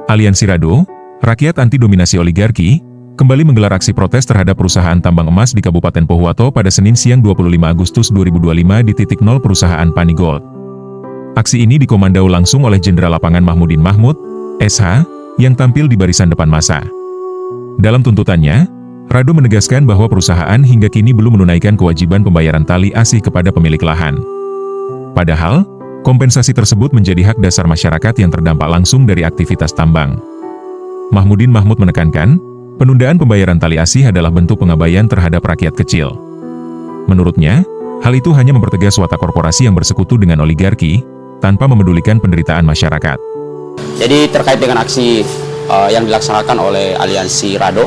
Aliansi Rado, Rakyat Anti Dominasi Oligarki, kembali menggelar aksi protes terhadap perusahaan tambang emas di Kabupaten Pohuwato pada Senin siang 25 Agustus 2025 di titik nol perusahaan Panigold. Aksi ini dikomando langsung oleh Jenderal Lapangan Mahmudin Mahmud, SH, yang tampil di barisan depan massa. Dalam tuntutannya, Rado menegaskan bahwa perusahaan hingga kini belum menunaikan kewajiban pembayaran tali asih kepada pemilik lahan. Padahal, kompensasi tersebut menjadi hak dasar masyarakat yang terdampak langsung dari aktivitas tambang. Mahmudin Mahmud menekankan, penundaan pembayaran tali asih adalah bentuk pengabaian terhadap rakyat kecil. Menurutnya, hal itu hanya mempertegas watak korporasi yang bersekutu dengan oligarki, tanpa memedulikan penderitaan masyarakat. Jadi terkait dengan aksi yang dilaksanakan oleh Aliansi Rado,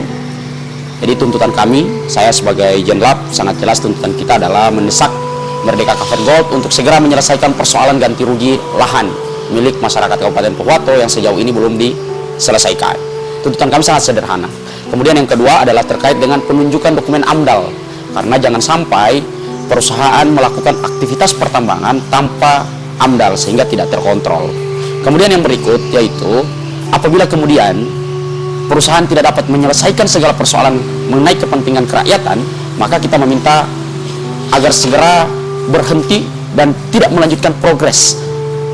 jadi tuntutan kami, saya sebagai Jenlab, sangat jelas tuntutan kita adalah mendesak Merdeka Cavern Gold untuk segera menyelesaikan persoalan ganti rugi lahan milik masyarakat Kabupaten Pohuwato yang sejauh ini belum diselesaikan. Tuntutan kami sangat sederhana. Kemudian yang kedua adalah terkait dengan penunjukan dokumen AMDAL, karena jangan sampai perusahaan melakukan aktivitas pertambangan tanpa AMDAL sehingga tidak terkontrol. Kemudian yang berikut yaitu apabila kemudian perusahaan tidak dapat menyelesaikan segala persoalan mengenai kepentingan kerakyatan, maka kita meminta agar segera berhenti dan tidak melanjutkan progres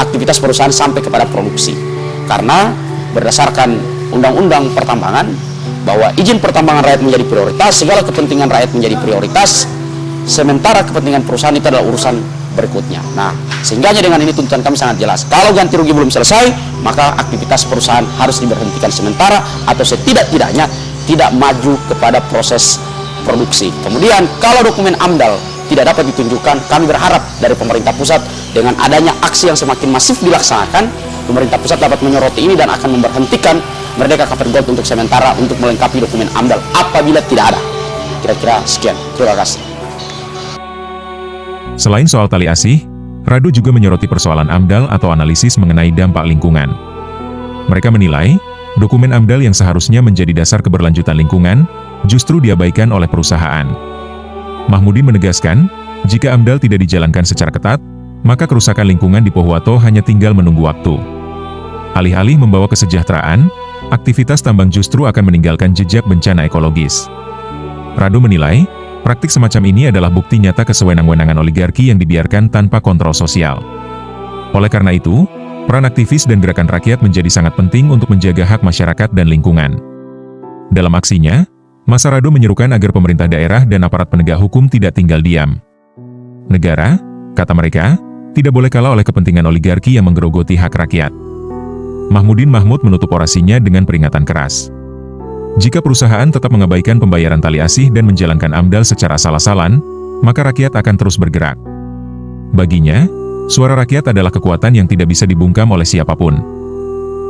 aktivitas perusahaan sampai kepada produksi. Karena berdasarkan undang-undang pertambangan bahwa izin pertambangan rakyat menjadi prioritas, segala kepentingan rakyat menjadi prioritas, sementara kepentingan perusahaan itu adalah urusan berikutnya. Nah, sehingga dengan ini tuntutan kami sangat jelas. Kalau ganti rugi belum selesai, maka aktivitas perusahaan harus diberhentikan sementara atau setidak-tidaknya tidak maju kepada proses produksi. Kemudian, kalau dokumen AMDAL tidak dapat ditunjukkan, kami berharap dari pemerintah pusat dengan adanya aksi yang semakin masif dilaksanakan, pemerintah pusat dapat menyoroti ini dan akan memberhentikan Merdeka Cavern Gold untuk sementara untuk melengkapi dokumen AMDAL apabila tidak ada. Kira-kira sekian. Terima kasih. Selain soal tali asih, Rado juga menyoroti persoalan AMDAL atau analisis mengenai dampak lingkungan. Mereka menilai, dokumen AMDAL yang seharusnya menjadi dasar keberlanjutan lingkungan, justru diabaikan oleh perusahaan. Mahmudin menegaskan, jika AMDAL tidak dijalankan secara ketat, maka kerusakan lingkungan di Pohuwato hanya tinggal menunggu waktu. Alih-alih membawa kesejahteraan, aktivitas tambang justru akan meninggalkan jejak bencana ekologis. Rado menilai, praktik semacam ini adalah bukti nyata kesewenang-wenangan oligarki yang dibiarkan tanpa kontrol sosial. Oleh karena itu, peran aktivis dan gerakan rakyat menjadi sangat penting untuk menjaga hak masyarakat dan lingkungan. Dalam aksinya, massa Rado menyerukan agar pemerintah daerah dan aparat penegak hukum tidak tinggal diam. Negara, kata mereka, tidak boleh kalah oleh kepentingan oligarki yang menggerogoti hak rakyat. Mahmudin Mahmud menutup orasinya dengan peringatan keras. Jika perusahaan tetap mengabaikan pembayaran tali asih dan menjalankan AMDAL secara asal-asalan, maka rakyat akan terus bergerak. Baginya, suara rakyat adalah kekuatan yang tidak bisa dibungkam oleh siapapun.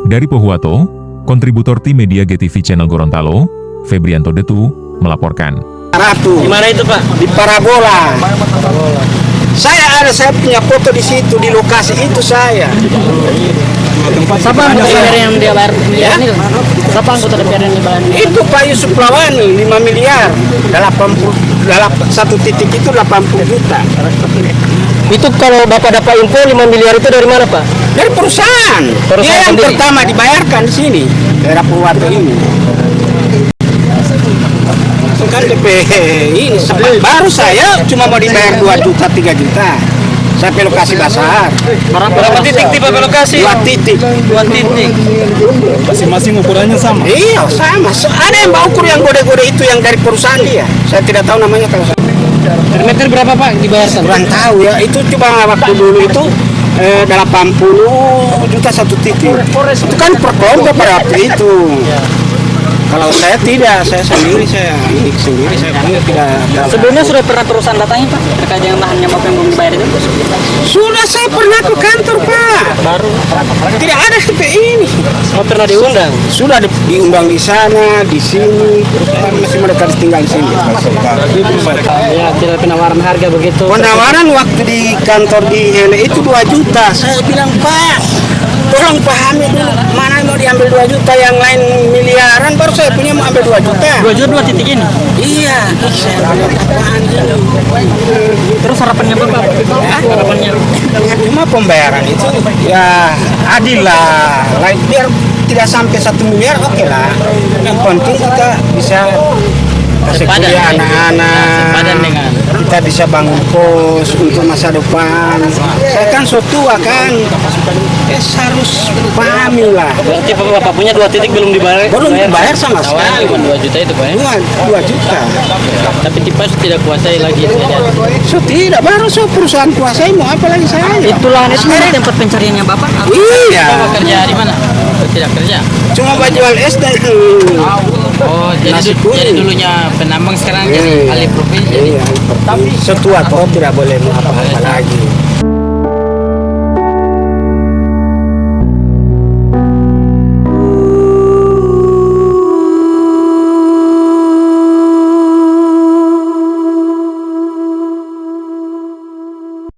Dari Pohuwato, kontributor tim media GTV Channel Gorontalo, Febrianto Detu, melaporkan. Di mana itu, Pak? Di Parabola. Saya punya foto di situ, di lokasi itu saya. Siapa anggota DPR yang dia bayar miliaran itu? Siapa anggota DPR yang dibayar? Itu Pak Yusuf Lawani, 5 miliar. Dalam satu titik itu 80 juta. Itu kalau Bapak dapat info 5 miliar itu dari mana, Pak? Dari perusahaan. Dia yang sendiri pertama dibayarkan di sini, daerah Pohuwato ini. Kan DP ini baru saya cuma mau dibayar 2 juta, 3 juta. Sampai lokasi basar. Berapa titik tipe lokasi? 2 titik. 2 titik. Masing-masing ukurannya sama? Iya, sama. Ada yang ukur yang gode-gode itu yang dari perusahaan dia. Saya tidak tahu namanya kalau saya. Per meter berapa, Pak, dibayarkan? Kurang tahu ya. Itu cuma waktu dulu itu 80 juta satu titik. Itu kan per kelompok pada waktu itu. Kalau saya tidak, saya sendiri saya tidak. Sebelumnya sudah pernah perusahaan datangi, Pak, terkait dengan lahan yang Bapak yang belum dibayar itu? Sudah, saya pernah ke kantor, Pak. Baru? Tidak ada seperti ini. Oh, pernah diundang? Sudah diundang di sana, di sini, terus masih mereka tinggal di sini. Ya, tidak penawaran harga begitu. Penawaran waktu di kantor di Hele itu 2 juta. Saya bilang, Pak, tolong pahami dulu, mana mau diambil 2 juta, yang lain miliaran, baru saya punya mau ambil 2 juta. 2 juta 2 titik ini? Iya, saya bilang apaan ini. Terus harapannya Bapak? Harapannya? Cuma pembayaran itu ya adil lah, biar tidak sampai 1 miliar, oke lah. Yang penting kita bisa kasih Sepadan, kuliah ya. anak-anak, Sepadan dengan- kita bisa bangun kos untuk masa depan. Saya kan so tua kan, harus pahami lah. Berarti bapak punya 2 titik belum dibayar? Belum dibayar sama sekali. Cuma 2 juta itu Pak ya? 2 juta. Tapi Tipas tidak kuasai lagi itu ya. So tidak, baru so perusahaan kuasai mau apa lagi saya. Itulah ini sebenarnya tempat pencariannya bapak. Iya, Bapak kerja di mana? Tidak kerja. cuma jual es dan Oh, Nasi kuning. jadi dulunya penambang sekarang jadi Iya. alih profesi. Iya, tapi setua kok tidak boleh mau apa-apa lagi.